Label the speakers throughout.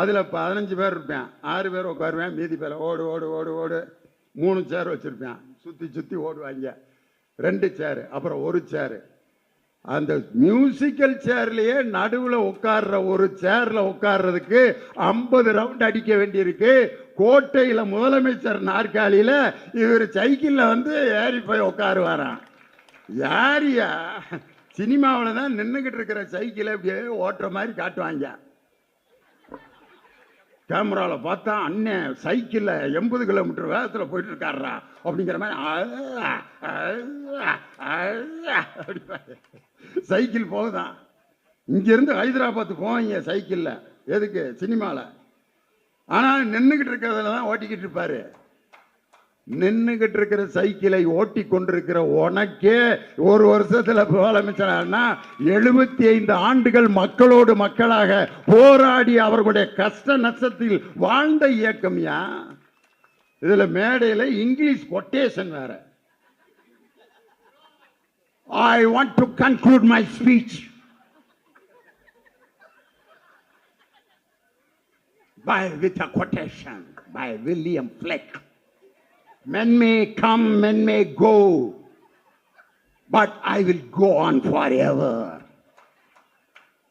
Speaker 1: அதில் 15 பேர் இருப்பேன், 6 பேர் உட்காருவேன், மீதி பேர் ஓடு ஓடு ஓடு ஓடு. 3 சேர் வச்சுருப்பேன், சுற்றி சுற்றி ஓடுவாங்க. 2 சேரு, அப்புறம் 1 சேரு. அந்த மியூசிக்கல் சேர்லேயே நடுவில் உட்கார்ற ஒரு சேர்ல உட்கார்றதுக்கு 50 ரவுண்ட் அடிக்க வேண்டியிருக்கு. கோட்டையில் முதலமைச்சர் நாற்காலியில் இவர் சைக்கிளில் வந்து ஏறி போய் உட்காருவாராம். யாரியா சினிமாவில் தான் நின்றுக்கிட்டு இருக்கிற சைக்கிளை அப்படியே ஓட்டுற மாதிரி காட்டுவாங்க. கேமராவில் பார்த்தா அண்ணன் சைக்கிளில் 80 கிலோமீட்டர் வேகத்தில் போயிட்டு இருக்காரா அப்படிங்கிற மாதிரி சைக்கிள் போகுதான். இங்கேருந்து ஹைதராபாத் போவாங்க சைக்கிளில். எதுக்கு? சினிமாவில். ஆனால் நின்றுக்கிட்டு இருக்கிறதுல தான் ஓட்டிக்கிட்டு இருப்பாரு. நின்றுகிட்டு இருக்கிற சைக்கிளை ஓட்டி கொண்டிருக்கிற உனக்கே ஒரு வருஷத்துல முதலமைச்சர்னா 75 ஆண்டுகள் மக்களோடு மக்களாக போராடி அவர்களுடைய கஷ்ட நஷ்டத்தில் வாழ்ந்த இயக்கம்யா. இதுல மேடையில் இங்கிலீஷ் கொட்டேஷன் வேற. I want to conclude my speech with a quotation by William Fleck. Men may come, men may go, but I will go on forever.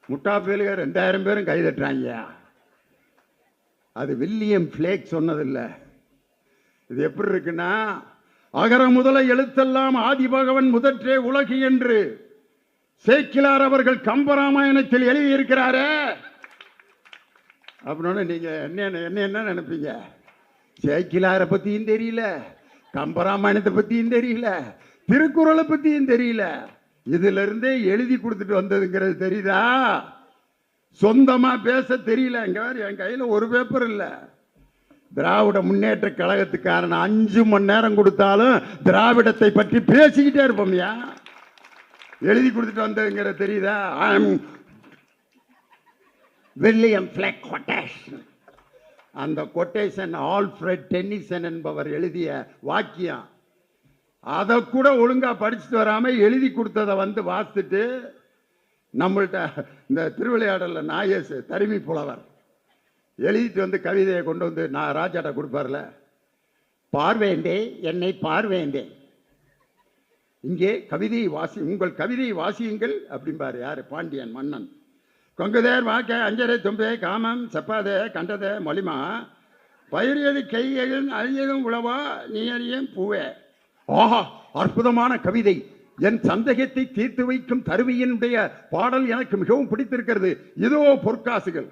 Speaker 1: முட்டா பேலுக 2000 பேரும் கைதட்டுறாங்க. அது வில்லியம் ஃபிளேக் சொன்னதில்லை. இது எப்படி இருக்குன்னா, அகர முதல எழுத்தெல்லாம் ஆதிபகவன் முதற்றே உலகு என்று சேக்கிலார் அவர்கள் கம்பராமாயணத்தில் எழுதியிருக்கிறாரே. அப்படின்னு நீங்க என்ன நினைப்பீங்க? சேக்கிலாரை பத்தியும் தெரியல, கம்பராமாயணத்தை பத்தியும் தெரியல, திருக்குறளை பத்தியும் தெரியல. இதுல இருந்தே எழுதி கொடுத்துட்டு வந்ததுங்கிறது தெரியுதா? சொந்தமா பேச தெரியல. என் கையில ஒரு பேப்பர் இல்ல. திராவிட முன்னேற்ற கழகத்துக்காரன் 5 மணி நேரம் கொடுத்தாலும் திராவிடத்தை பற்றி பேசிக்கிட்டே இருப்போம்யா. எழுதி கொடுத்துட்டு வந்ததுங்கிறது தெரியுதா? William flake quotation. அந்த கொட்டேஷன் ஆல்ஃபிரட் டென்னிசன் என்பவர் எழுதிய வாக்கியம். அதை கூட ஒழுங்கா படிச்சுட்டு வராம எழுதி கொடுத்ததை வந்து வாசித்துட்டு நம்மள்கிட்ட இந்த திருவிளையாடல நாயேசு தருமி புலவர் எழுதிட்டு வந்து கவிதையை கொண்டு வந்து நான் ராஜாட்ட கொடுப்பார்ல, பார்வேண்டே என்னை பார்வேண்டே, இங்கே கவிதையை உங்கள் கவிதையை வாசியுங்கள் அப்படிம்பாரு. யாரு? பாண்டியன் மன்னன். கொங்குதேர் வாக்க அஞ்சரை தும்பே காமம் செப்பாதே கண்டதே மொழிமா பயிரியது கையதும் அழியதும் உழவா நீ அறியும் பூவே. ஆஹா, அற்புதமான கவிதை. என் சந்தேகத்தை தீர்த்து வைக்கும் தருவியினுடைய பாடல் எனக்கு மிகவும் பிடித்திருக்கிறது. இதோ பொற்காசுகள்.